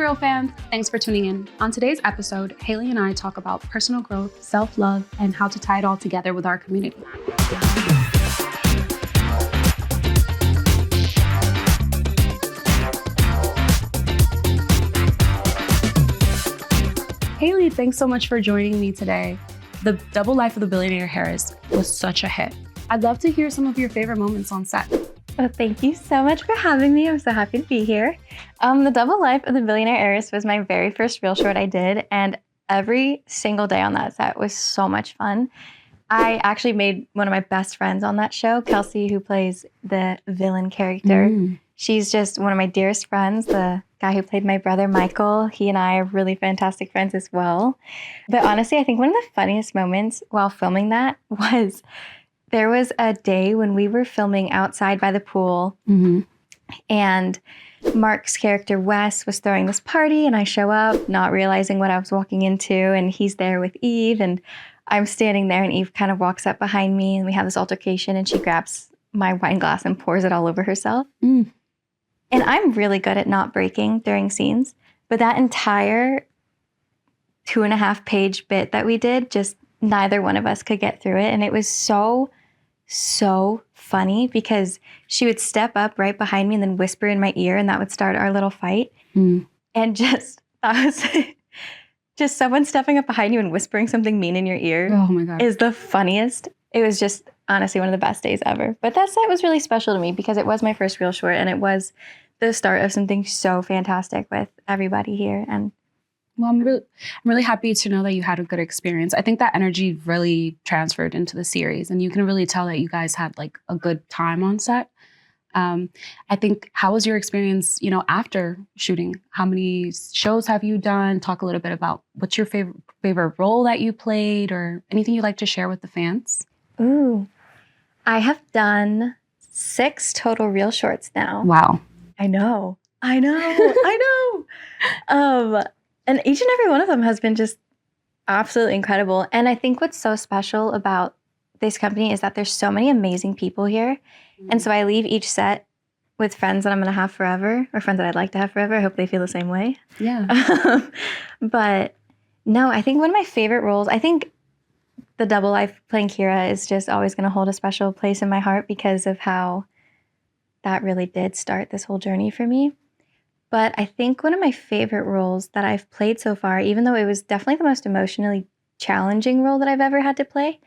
Reel fans, thanks for tuning in. On today's episode, Haley and I talk about personal growth, self-love, and how to tie it all together with our community. Haley, thanks so much for joining me today. The double life of the billionaire Heiress was such a hit. I'd love to hear some of your favorite moments on set. Well, thank you so much for having me. I'm so happy to be here. The double life of the billionaire Heiress was my very first reel short I did, and every single day on that set was so much fun. I actually made one of my best friends on that show, Kelsey, who plays the villain character. She's just one of my dearest friends. The guy who played my brother, Michael, he and I are really fantastic friends as well. But honestly, I think one of the funniest moments while filming that was there was a day when we were filming outside by the pool, and Mark's character, Wes, was throwing this party, and I show up not realizing what I was walking into, and he's there with Eve, and I'm standing there, and Eve kind of walks up behind me, and we have this altercation, and she grabs my wine glass and pours it all over herself. And I'm really good at not breaking during scenes, but that entire 2.5-page bit that we did, just neither one of us could get through it. And it was so funny because she would step up right behind me and then whisper in my ear, and that would start our little fight. And that was just someone stepping up behind you and whispering something mean in your ear. Oh my God. Is the funniest. It was just honestly one of the best days ever. But that set was really special to me because it was my first reel short, and it was the start of something so fantastic with everybody here. And well, I'm really happy to know that you had a good experience. I think that energy really transferred into the series, and you can really tell that you guys had like a good time on set. I think, how was your experience, after shooting? How many shows have you done? Talk a little bit about what's your favorite role that you played, or anything you'd like to share with the fans. Ooh, I have done 6 total reel shorts now. Wow. I know. And each and every one of them has been just absolutely incredible. And I think what's so special about this company is that there's so many amazing people here. And so I leave each set with friends that I'm going to have forever, or friends that I'd like to have forever. I hope they feel the same way. Yeah. But no, I think one of my favorite roles, I think the double life playing Kira is just always going to hold a special place in my heart because of how that really did start this whole journey for me. But I think one of my favorite roles that I've played so far, even though it was definitely the most emotionally challenging role that I've ever had to play,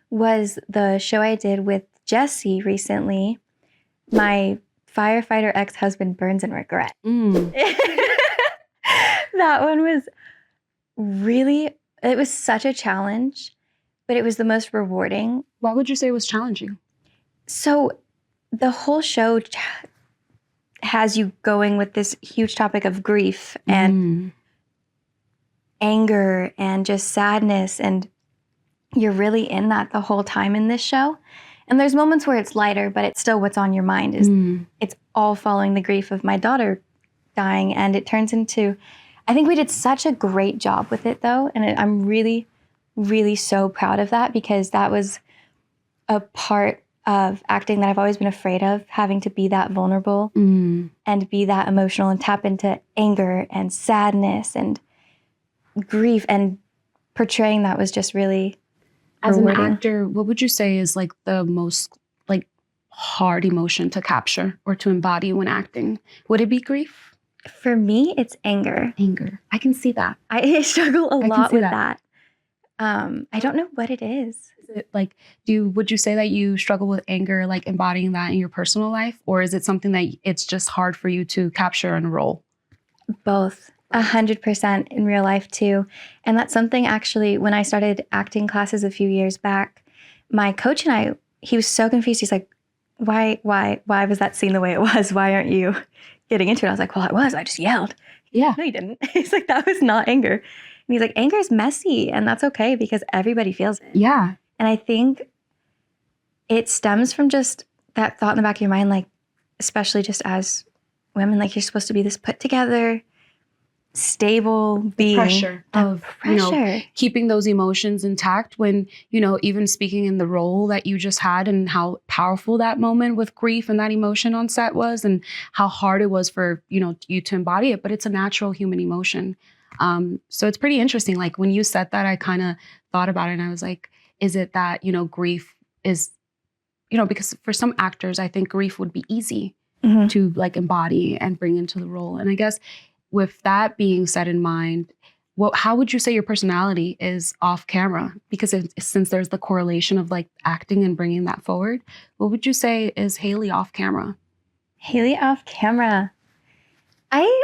was the show I did with Jesse recently. My firefighter ex-husband burns in regret. That one was it was such a challenge, but it was the most rewarding. Why would you say it was challenging? So the whole show has you going with this huge topic of grief and anger and just sadness, and you're really in that the whole time in this show. And there's moments where it's lighter, but it's still what's on your mind is it's all following the grief of my daughter dying, and it turns into, I think we did such a great job with it though, and I'm really, really so proud of that, because that was a part of acting that I've always been afraid of, having to be that vulnerable and be that emotional and tap into anger and sadness and grief, and portraying that was just really As rewarding. an actor, what would you say is like the most like hard emotion to capture or to embody when acting? Would it be grief? For me, it's anger. Anger. I can see that. I struggle a lot with that. I don't know what it is. Is it like, would you say that you struggle with anger, like embodying that in your personal life? Or is it something that it's just hard for you to capture in a role? Both. 100% in real life too. And that's something actually, when I started acting classes a few years back, my coach and he was so confused. He's like, why was that scene the way it was? Why aren't you getting into it? I was like, well, I just yelled. Yeah. No, you didn't. He's like, that was not anger. And he's like, anger is messy, and that's okay because everybody feels it. Yeah. And I think it stems from just that thought in the back of your mind, like, especially just as women, like, you're supposed to be this put together, stable being. Pressure of, Pressure. keeping those emotions intact when, even speaking in the role that you just had and how powerful that moment with grief and that emotion on set was and how hard it was for, you to embody it. But it's a natural human emotion. So it's pretty interesting. Like when you said that, I kind of thought about it and I was like, is it that, grief is, because for some actors, I think grief would be easy to like embody and bring into the role. And I guess with that being said in mind, how would you say your personality is off camera? Because since there's the correlation of like acting and bringing that forward, what would you say is Haley off camera? Haley off camera. I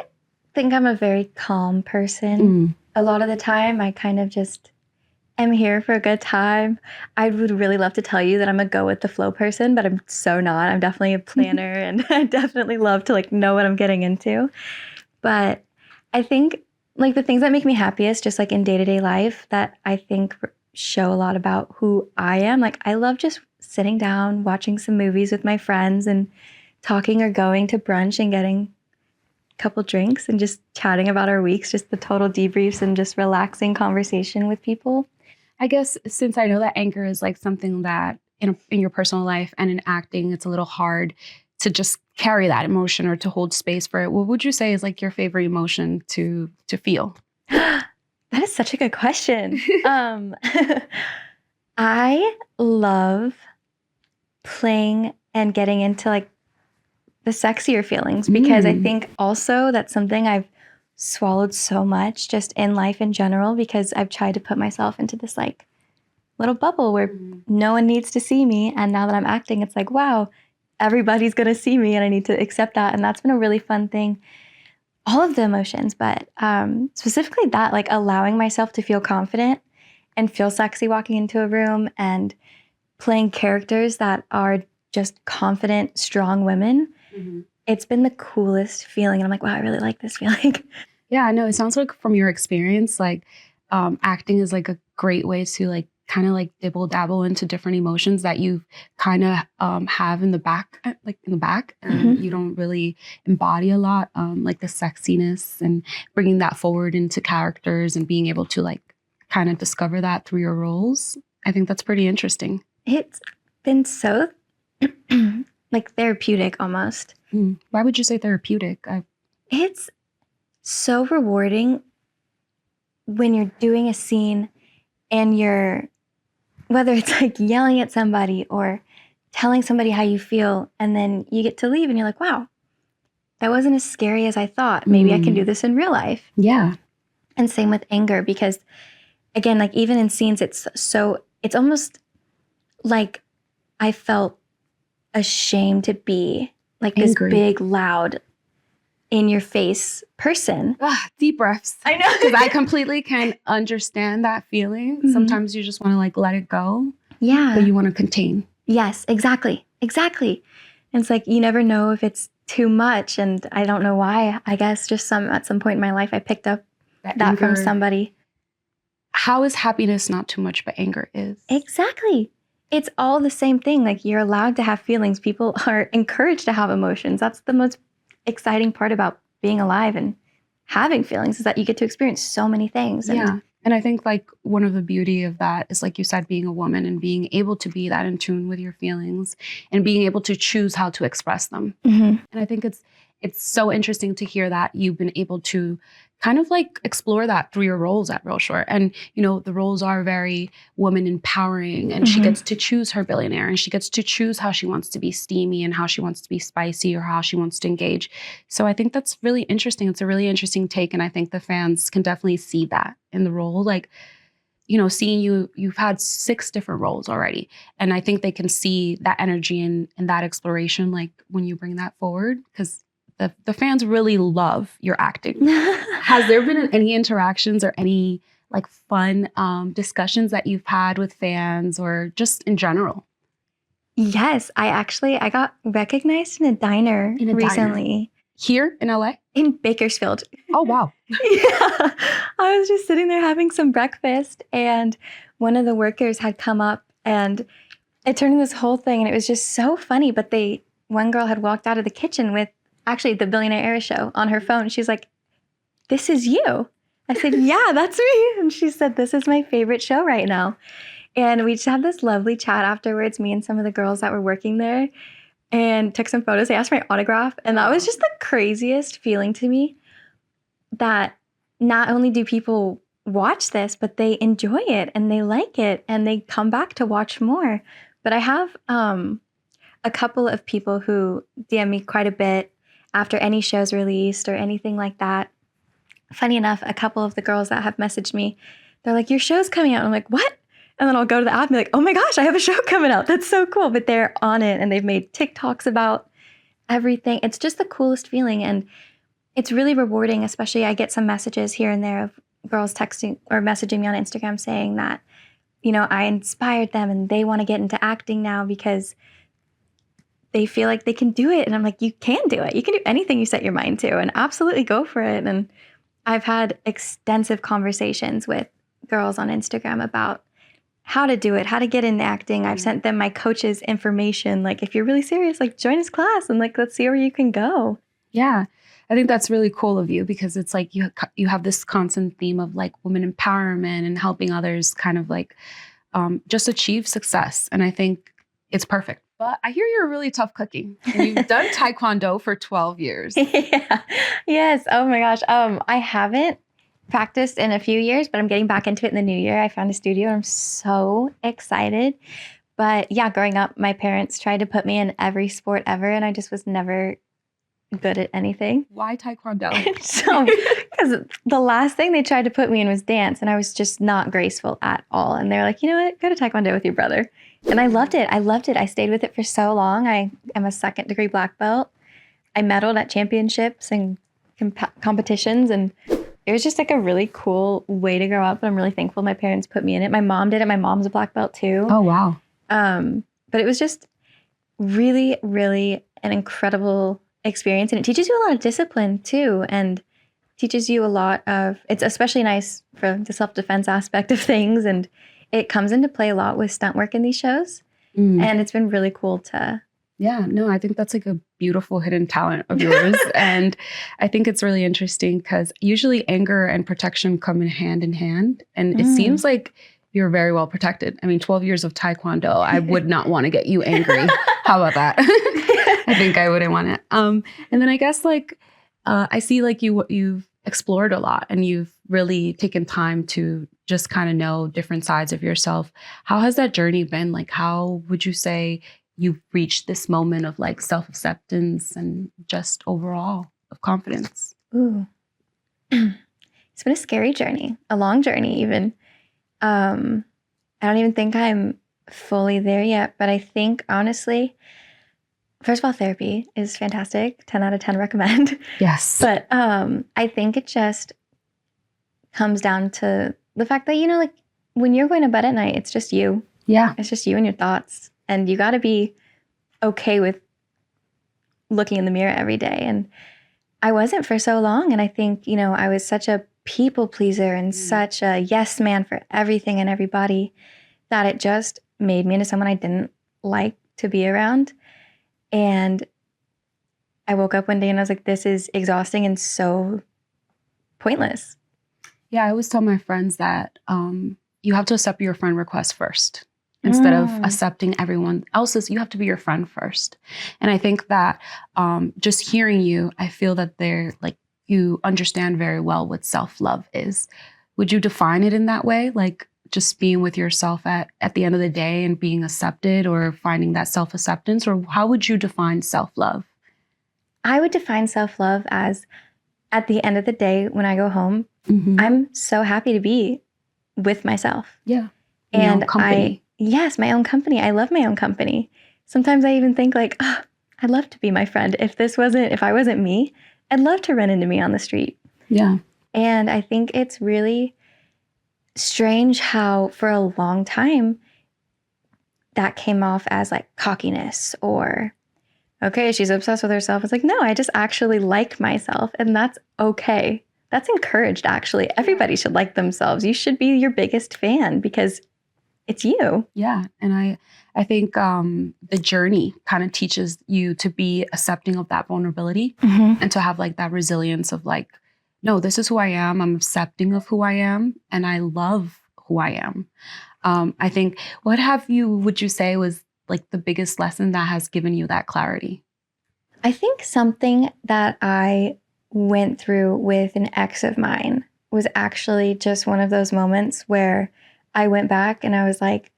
think I'm a very calm person. A lot of the time, I kind of just am here for a good time. I would really love to tell you that I'm a go with the flow person, but I'm so not. I'm definitely a planner and I definitely love to like know what I'm getting into. But I think like the things that make me happiest just like in day-to-day life that I think show a lot about who I am. Like I love just sitting down, watching some movies with my friends and talking or going to brunch and getting a couple drinks and just chatting about our weeks, just the total debriefs and just relaxing conversation with people. I guess since I know that anger is like something that in your personal life and in acting, it's a little hard to just carry that emotion or to hold space for it. What would you say is like your favorite emotion to feel? That is such a good question. I love playing and getting into like the sexier feelings because I think also that's something I've swallowed so much just in life in general because I've tried to put myself into this like little bubble where no one needs to see me. And now that I'm acting, it's like, wow, everybody's going to see me and I need to accept that. And that's been a really fun thing. All of the emotions, but specifically that, like allowing myself to feel confident and feel sexy walking into a room and playing characters that are just confident, strong women. It's been the coolest feeling. And I'm like, wow, I really like this feeling. Yeah, I know. It sounds like from your experience, like acting is like a great way to like kind of like dibble dabble into different emotions that you kind of have in the back, and you don't really embody a lot, like the sexiness and bringing that forward into characters and being able to like kind of discover that through your roles. I think that's pretty interesting. It's been so like therapeutic almost. Why would you say therapeutic? It's so rewarding when you're doing a scene and you're, whether it's like yelling at somebody or telling somebody how you feel, and then you get to leave and you're like, wow, that wasn't as scary as I thought. Maybe I can do this in real life. Yeah. And same with anger, because again, like even in scenes, it's almost like I felt ashamed to be like Angry. this big, loud, in your face person. Deep breaths. I know. Because I completely can understand that feeling. Sometimes you just want to like let it go. Yeah. But you want to contain. Yes, exactly. Exactly. And it's like, you never know if it's too much. And I don't know why. I guess just at some point in my life, I picked up that from somebody. How is happiness not too much, but anger is? Exactly. It's all the same thing. Like you're allowed to have feelings. People are encouraged to have emotions. That's the most exciting part about being alive and having feelings, is that you get to experience so many things. And I think like one of the beauty of that is, like you said, being a woman and being able to be that in tune with your feelings and being able to choose how to express them. And I think it's so interesting to hear that you've been able to kind of like explore that through your roles at Real Short. And, you know, the roles are very woman empowering, and she gets to choose her billionaire, and she gets to choose how she wants to be steamy and how she wants to be spicy or how she wants to engage. So I think that's really interesting. It's a really interesting take. And I think the fans can definitely see that in the role. Like, you know, seeing you've had 6 different roles already. And I think they can see that energy and that exploration, like when you bring that forward, because the fans really love your acting. Has there been any interactions or any like fun discussions that you've had with fans or just in general? Yes, I got recognized in a diner recently. Here in LA? In Bakersfield. Oh, wow. Yeah. I was just sitting there having some breakfast, and one of the workers had come up, and it turned into this whole thing, and it was just so funny. But one girl had walked out of the kitchen with actually the Billionaire Heiress show on her phone. She's like, this is you. I said, yeah, that's me. And she said, this is my favorite show right now. And we just had this lovely chat afterwards, me and some of the girls that were working there, and took some photos. They asked for my autograph. And that was just the craziest feeling to me, that not only do people watch this, but they enjoy it and they like it and they come back to watch more. But I have a couple of people who DM me quite a bit after any show's released or anything like that. Funny enough, a couple of the girls that have messaged me, they're like, your show's coming out. And I'm like, what? And then I'll go to the app and be like, oh my gosh, I have a show coming out. That's so cool. But they're on it and they've made TikToks about everything. It's just the coolest feeling. And it's really rewarding, especially I get some messages here and there of girls texting or messaging me on Instagram saying that, you know, I inspired them and they want to get into acting now because they feel like they can do it. And I'm like, you can do it. You can do anything you set your mind to, and absolutely go for it. And I've had extensive conversations with girls on Instagram about how to do it, how to get into acting. I've sent them my coach's information. Like, if you're really serious, like, join his class and like, let's see where you can go. Yeah. I think that's really cool of you, because it's like you have this constant theme of like women empowerment and helping others kind of like just achieve success. And I think it's perfect. But I hear you're really tough cooking. And you've done Taekwondo for 12 years. Yeah. Yes. Oh my gosh. I haven't practiced in a few years, but I'm getting back into it in the new year. I found a studio and I'm so excited. But yeah, growing up, my parents tried to put me in every sport ever, and I just was never good at anything. Why Taekwondo? So, because the last thing they tried to put me in was dance, and I was just not graceful at all. And they're like, you know what, go to Taekwondo with your brother. And I loved it. I loved it. I stayed with it for so long. I am a second-degree black belt. I medaled at championships and competitions, and it was just like a really cool way to grow up. And I'm really thankful my parents put me in it. My mom did it. My mom's a black belt too. Oh, wow. But it was just really, really an incredible experience. And it teaches you a lot of discipline too, and teaches you a lot of, it's especially nice for the self-defense aspect of things. And it comes into play a lot with stunt work in these shows. And it's been really cool to. Yeah, no, I think that's like a beautiful hidden talent of yours. And I think it's really interesting because usually anger and protection come in hand. And it seems like you're very well protected. I mean, 12 years of Taekwondo, I would not want to get you angry. How about that? I think I wouldn't want it. And then I guess like, I see like you've explored a lot and you've really taken time to just kind of know different sides of yourself. How has that journey been? Like, how would you say you've reached this moment of like self-acceptance and just overall of confidence? Ooh, it's been a scary journey, a long journey even. I don't even think I'm fully there yet, but I think honestly, first of all, therapy is fantastic. 10 out of 10 recommend. Yes. But I think it just comes down to the fact that, you know, like when you're going to bed at night, it's just you. Yeah. It's just you and your thoughts. And you got to be okay with looking in the mirror every day. And I wasn't for so long. And I think, you know, I was such a people pleaser and such a yes man for everything and everybody that it just made me into someone I didn't like to be around. And I woke up one day and I was like, this is exhausting and so pointless. Yeah, I always tell my friends that you have to accept your friend request first. Instead of accepting everyone else's, you have to be your friend first. And I think that just hearing you, I feel that they're like, you understand very well what self-love is. Would you define it in that way? Like just being with yourself at the end of the day and being accepted, or finding that self-acceptance? Or how would you define self-love? I would define self-love as, at the end of the day, when I go home, I'm so happy to be with myself. Yeah. And yes, my own company. I love my own company. Sometimes I even think like, oh, I'd love to be my friend. If I wasn't me, I'd love to run into me on the street. Yeah. And I think it's really strange how for a long time that came off as like cockiness or, okay, she's obsessed with herself. It's like, no, I just actually like myself, and that's okay. That's encouraged, actually. Everybody should like themselves. You should be your biggest fan because it's you. Yeah. And I think the journey kind of teaches you to be accepting of that vulnerability and to have like that resilience of like no, this is who I am. I'm accepting of who I am, and I love who I am. I think, would you say was like the biggest lesson that has given you that clarity? I think something that I went through with an ex of mine was actually just one of those moments where I went back and I was like,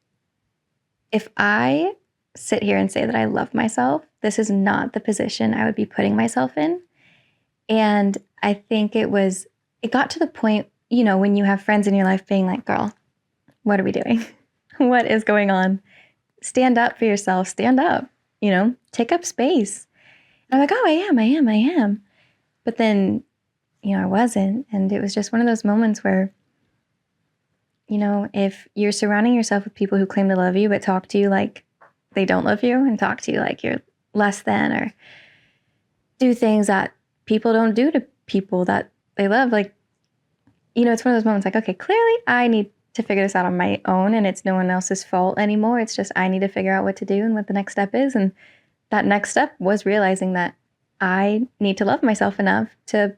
if I sit here and say that I love myself, this is not the position I would be putting myself in. And I think it got to the point, when you have friends in your life being like, girl, what are we doing? What is going on? Stand up for yourself, stand up, take up space. And I'm like, oh, I am. But then, I wasn't. And it was just one of those moments where, if you're surrounding yourself with people who claim to love you, but talk to you like they don't love you and talk to you like you're less than, or do things that people don't do to people that they love, like, it's one of those moments like, okay, clearly I need to figure this out on my own and it's no one else's fault anymore. It's just I need to figure out what to do and what the next step is. And that next step was realizing that I need to love myself enough to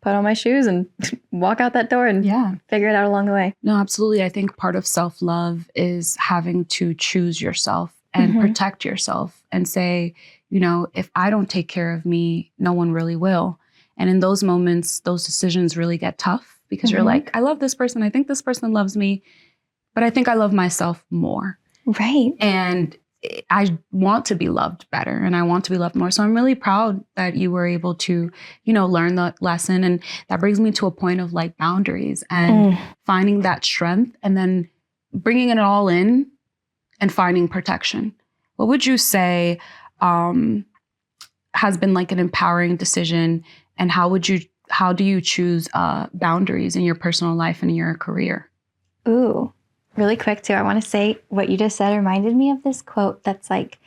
put on my shoes and walk out that door and figure it out along the way. No, absolutely. I think part of self-love is having to choose yourself and protect yourself and say, if I don't take care of me, no one really will. And in those moments, those decisions really get tough because you're like, I love this person. I think this person loves me, but I think I love myself more. Right. And I want to be loved better and I want to be loved more. So I'm really proud that you were able to, learn that lesson. And that brings me to a point of like boundaries and finding that strength and then bringing it all in and finding protection. What would you say has been like an empowering decision, and how do you choose boundaries in your personal life and in your career? Ooh. Really quick too, I want to say what you just said reminded me of this quote that's like,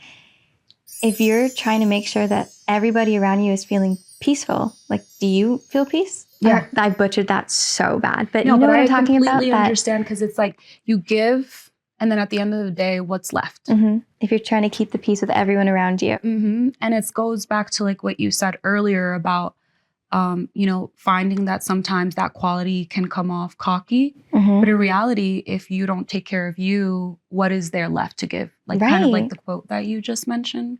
if you're trying to make sure that everybody around you is feeling peaceful, like, do you feel peace? Yeah. I butchered that so bad, but what I'm talking about? I completely understand, because it's like you give, and then at the end of the day, what's left? If you're trying to keep the peace with everyone around you. And it goes back to like what you said earlier about finding that sometimes that quality can come off cocky. But in reality, if you don't take care of you, what is there left to give? Like kind of like the quote that you just mentioned.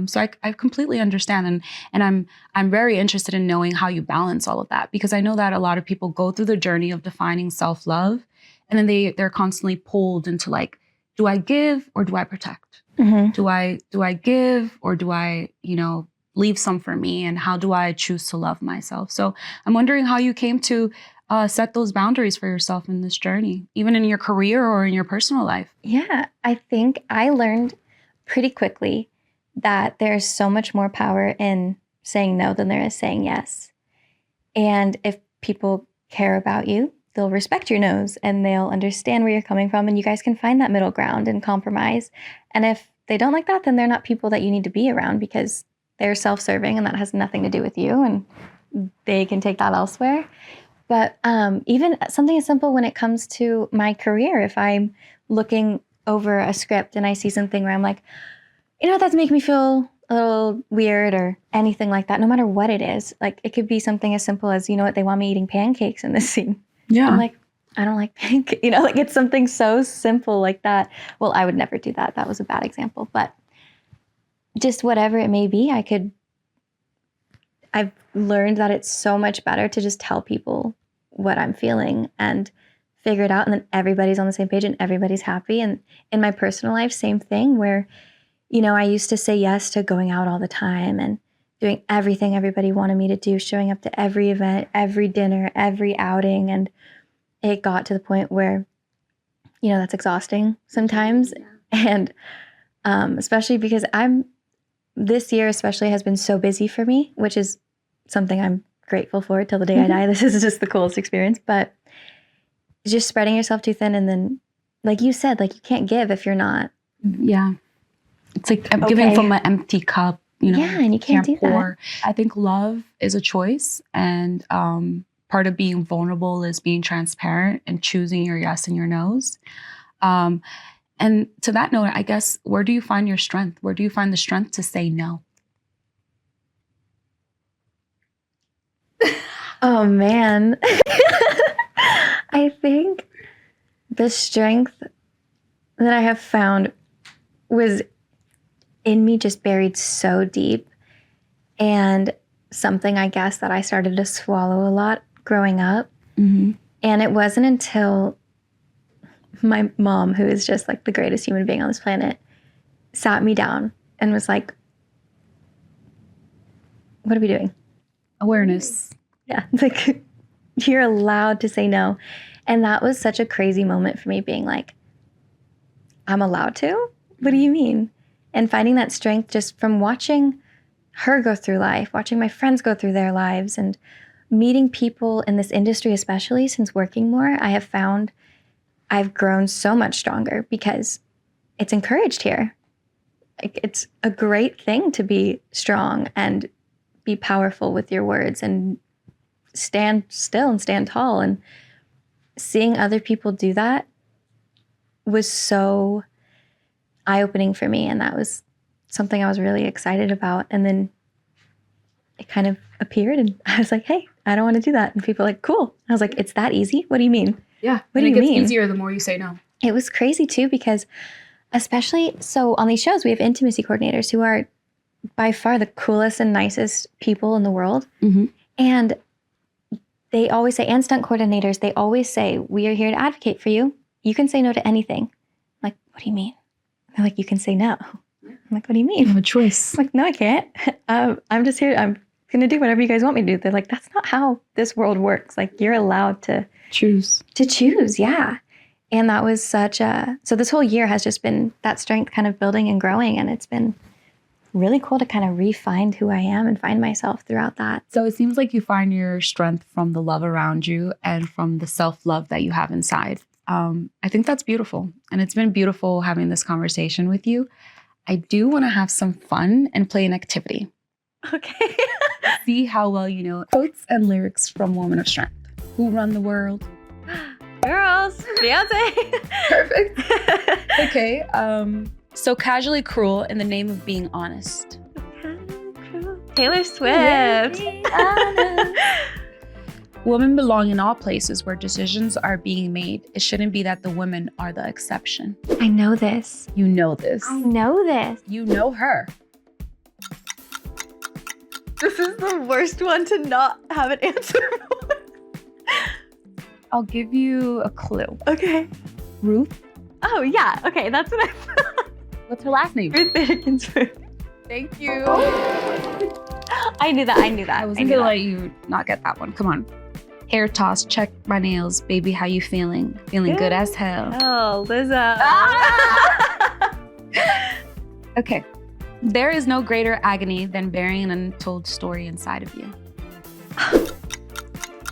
So I completely understand. And I'm very interested in knowing how you balance all of that, because I know that a lot of people go through the journey of defining self-love, and then they're constantly pulled into like, do I give or do I protect? Do I give or do I, leave some for me, and how do I choose to love myself? So I'm wondering how you came to set those boundaries for yourself in this journey, even in your career or in your personal life. Yeah, I think I learned pretty quickly that there's so much more power in saying no than there is saying yes. And if people care about you, they'll respect your no's and they'll understand where you're coming from, and you guys can find that middle ground and compromise. And if they don't like that, then they're not people that you need to be around, because they're self-serving and that has nothing to do with you, and they can take that elsewhere. But even something as simple when it comes to my career, if I'm looking over a script and I see something where I'm like, that's making me feel a little weird or anything like that, no matter what it is, like it could be something as simple as, they want me eating pancakes in this scene. Yeah. I'm like, I don't like pancakes, like it's something so simple like that. Well, I would never do that. That was a bad example, but just whatever it may be, I've learned that it's so much better to just tell people what I'm feeling and figure it out, and then everybody's on the same page and everybody's happy. And in my personal life, same thing, where, I used to say yes to going out all the time and doing everything everybody wanted me to do, showing up to every event, every dinner, every outing. And it got to the point where, that's exhausting sometimes. And especially because this year especially has been so busy for me, which is something I'm grateful for till the day I die. This is just the coolest experience. But just spreading yourself too thin, and then, like you said, like you can't give if you're not. Yeah. It's like I'm giving from an empty cup, Yeah, and you can't do pour. That. I think love is a choice, and part of being vulnerable is being transparent and choosing your yes and your no's. And to that note, I guess, where do you find your strength? Where do you find the strength to say no? Oh, man. I think the strength that I have found was in me, just buried so deep, and something I guess that I started to swallow a lot growing up. Mm-hmm. And it wasn't until my mom, who is just like the greatest human being on this planet, sat me down and was like, what are we doing? Awareness. Yeah. It's like, you're allowed to say no. And that was such a crazy moment for me, being like, I'm allowed to? What do you mean? And finding that strength just from watching her go through life, watching my friends go through their lives, and meeting people in this industry, especially since working more, I have found I've grown so much stronger because it's encouraged here. Like, it's a great thing to be strong and be powerful with your words and stand still and stand tall. And seeing other people do that was so eye-opening for me. And that was something I was really excited about. And then it kind of appeared and I was like, hey, I don't want to do that. And people were like, cool. I was like, it's that easy? What do you mean? Yeah. What do you mean? It gets easier the more you say no. It was crazy too, because especially, so on these shows, we have intimacy coordinators who are by far the coolest and nicest people in the world. Mm-hmm. And they always say, and stunt coordinators, they always say, we are here to advocate for you. You can say no to anything. I'm like, what do you mean? They're like, you can say no. I'm like, what do you mean? You have a choice. I'm like, no, I can't. I'm just here. I'm going to do whatever you guys want me to do. They're like, that's not how this world works. Like, you're allowed to choose. Yeah. And that was such a, so this whole year has just been that strength kind of building and growing. And it's been really cool to kind of re-find who I am and find myself throughout that. So it seems like you find your strength from the love around you and from the self-love that you have inside. I think that's beautiful. And it's been beautiful having this conversation with you. I do want to have some fun and play an activity. Okay. See how well you know quotes and lyrics from Woman of Strength. Who run the world? Girls, Beyonce. Perfect. Okay. So casually cruel in the name of being honest. Taylor Swift. Women belong in all places where decisions are being made. It shouldn't be that the women are the exception. I know this. You know this. I know this. You know her. This is the worst one to not have an answer for. I'll give you a clue. Okay. Ruth. Oh, yeah. Okay, that's what I thought. What's her last name? Ruth Bader Ginsburg. Thank you. I knew that. I wasn't gonna let you not get that one. Come on. Hair toss, check my nails. Baby, how you feeling? Feeling good as hell. Oh, Lizzo. Okay. There is no greater agony than bearing an untold story inside of you.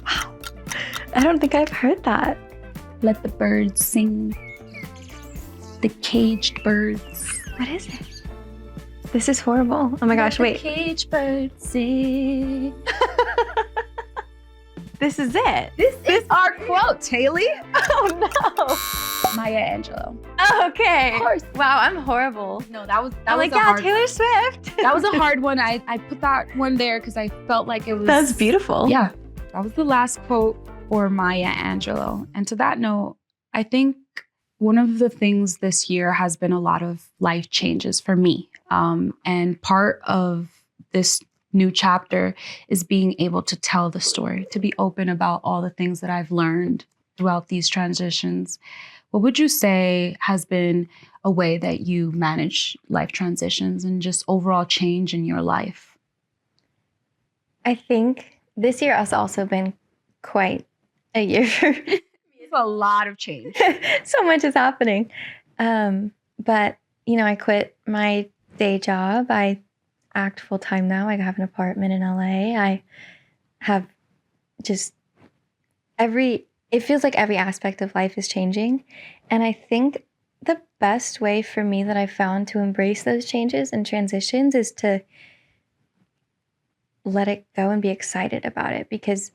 Wow. I don't think I've heard that. Let the birds sing. The caged birds. What is it? This is horrible. Oh my gosh, wait. The caged birds sing. This is it. This is our quote, Haley. Oh no. Maya Angelou. Oh, okay. Of course. Wow, I'm horrible. No, that was I'm like, a yeah, hard Taylor one. Swift. That was a hard one. I put that one there because I felt like it was. That's beautiful. Yeah. That was the last quote for Maya Angelou. And to that note, I think one of the things this year has been a lot of life changes for me. And part of this new chapter is being able to tell the story, to be open about all the things that I've learned throughout these transitions. What would you say has been a way that you manage life transitions and just overall change in your life? I think this year has also been quite a year. It's a lot of change. So much is happening. But, you know, I quit my day job. I act full time now. I have an apartment in LA. I have just it feels like every aspect of life is changing. And I think the best way for me that I've found to embrace those changes and transitions is to let it go and be excited about it. Because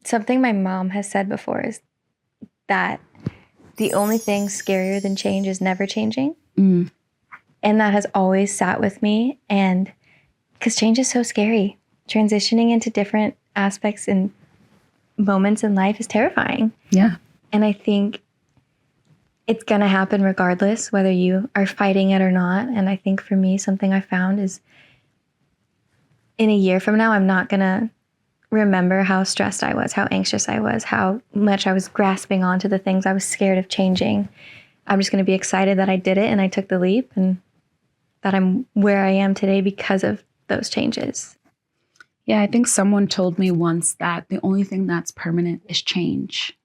something my mom has said before is that the only thing scarier than change is never changing. Mm. And that has always sat with me. And because change is so scary, transitioning into different aspects and moments in life is terrifying. Yeah. And I think it's going to happen regardless, whether you are fighting it or not. And I think for me, something I found is in a year from now, I'm not going to remember how stressed I was, how anxious I was, how much I was grasping onto the things I was scared of changing. I'm just going to be excited that I did it and I took the leap and that I'm where I am today because of those changes. Yeah, I think someone told me once that the only thing that's permanent is change.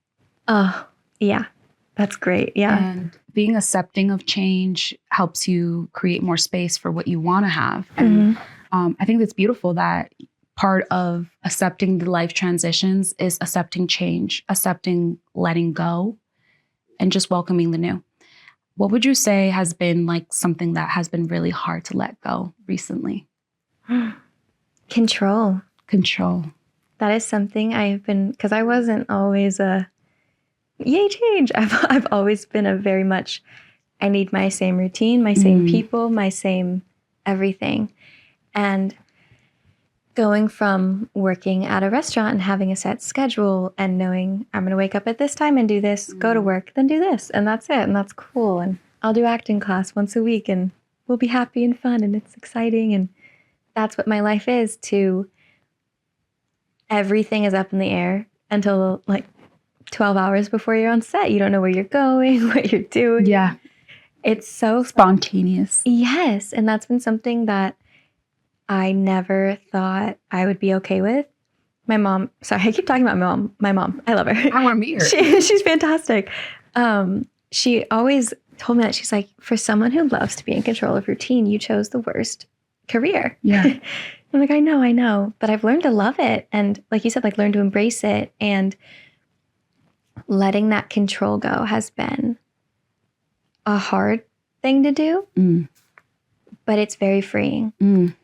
Oh, yeah. That's great. Yeah. And being accepting of change helps you create more space for what you want to have. And I think it's beautiful that part of accepting the life transitions is accepting change, accepting letting go, and just welcoming the new. What would you say has been like something that has been really hard to let go recently? Control. Control. That is something I've been, because I wasn't always a yay change. I've always been a very much, I need my same routine, my same people, my same everything. And going from working at a restaurant and having a set schedule and knowing I'm going to wake up at this time and do this, go to work, then do this, and that's it, and that's cool. And I'll do acting class once a week and we'll be happy and fun and it's exciting. And that's what my life is, to everything is up in the air until like 12 hours before you're on set. You don't know where you're going, what you're doing. Yeah. It's so spontaneous. Yes. And that's been something that I never thought I would be okay with. My mom, sorry, I keep talking about my mom. I love her. I want to meet her. She's fantastic. She always told me that, she's like, for someone who loves to be in control of routine, you chose the worst career. Yeah. I'm like, I know, but I've learned to love it. And like you said, like learn to embrace it. And letting that control go has been a hard thing to do, but it's very freeing.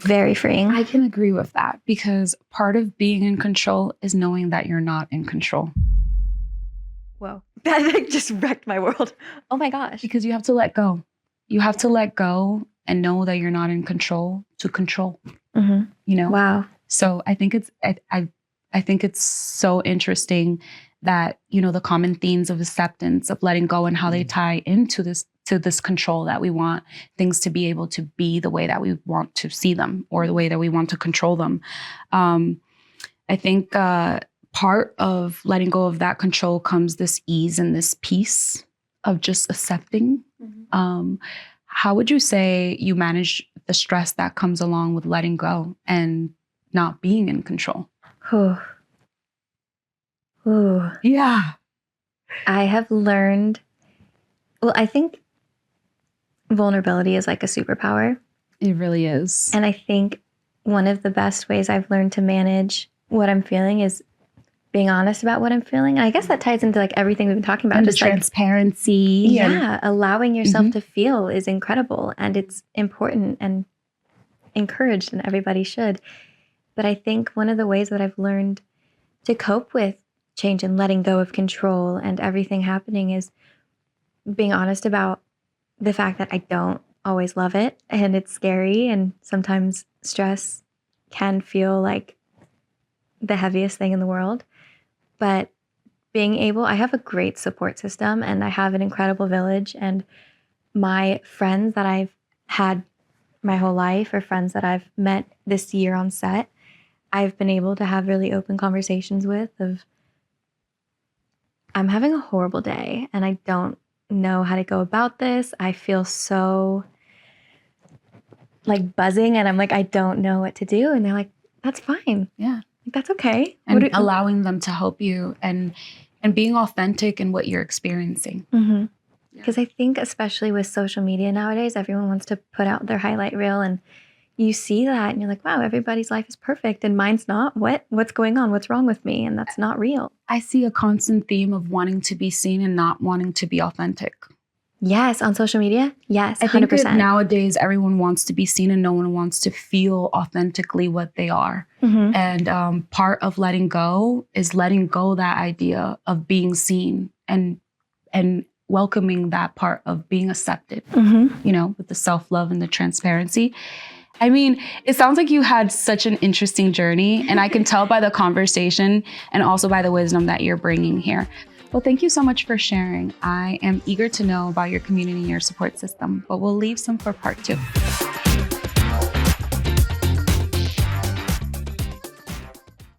Very freeing. I can agree with that, because part of being in control is knowing that you're not in control. Whoa. That just wrecked my world. Oh my gosh. Because you have to let go. You have to let go and know that you're not in control to control. You know? Wow. So I think I think it's so interesting that, you know, the common themes of acceptance, of letting go, and how they tie into this control that we want things to be able to be the way that we want to see them, or the way that we want to control them. I think part of letting go of that control comes this ease and this peace of just accepting. How would you say you manage the stress that comes along with letting go and not being in control? Yeah. I have learned, well, I think vulnerability is like a superpower. It really is. And I think one of the best ways I've learned to manage what I'm feeling is being honest about what I'm feeling. And I guess that ties into like everything we've been talking about. And just the transparency. Yeah. Allowing yourself to feel is incredible. And it's important and encouraged, and everybody should. But I think one of the ways that I've learned to cope with change and letting go of control and everything happening is being honest about the fact that I don't always love it, and it's scary, and sometimes stress can feel like the heaviest thing in the world. But being able, I have a great support system, and I have an incredible village, and my friends that I've had my whole life, or friends that I've met this year on set, I've been able to have really open conversations with of, I'm having a horrible day and I don't know how to go about this. I feel so like buzzing, and I'm like, I don't know what to do. And they're like, that's fine. Yeah. That's okay. And allowing them to help you and being authentic in what you're experiencing. Because I think especially with social media nowadays, everyone wants to put out their highlight reel, and you see that and you're like, wow, everybody's life is perfect and mine's not. What's going on? What's wrong with me? And that's not real. I see a constant theme of wanting to be seen and not wanting to be authentic. Yes, on social media. Yes, 100%. I think that nowadays everyone wants to be seen and no one wants to feel authentically what they are. And part of letting go is letting go that idea of being seen and welcoming that part of being accepted, you know, with the self-love and the transparency. I mean, it sounds like you had such an interesting journey, and I can tell by the conversation and also by the wisdom that you're bringing here. Well, thank you so much for sharing. I am eager to know about your community and your support system, but we'll leave some for part 2.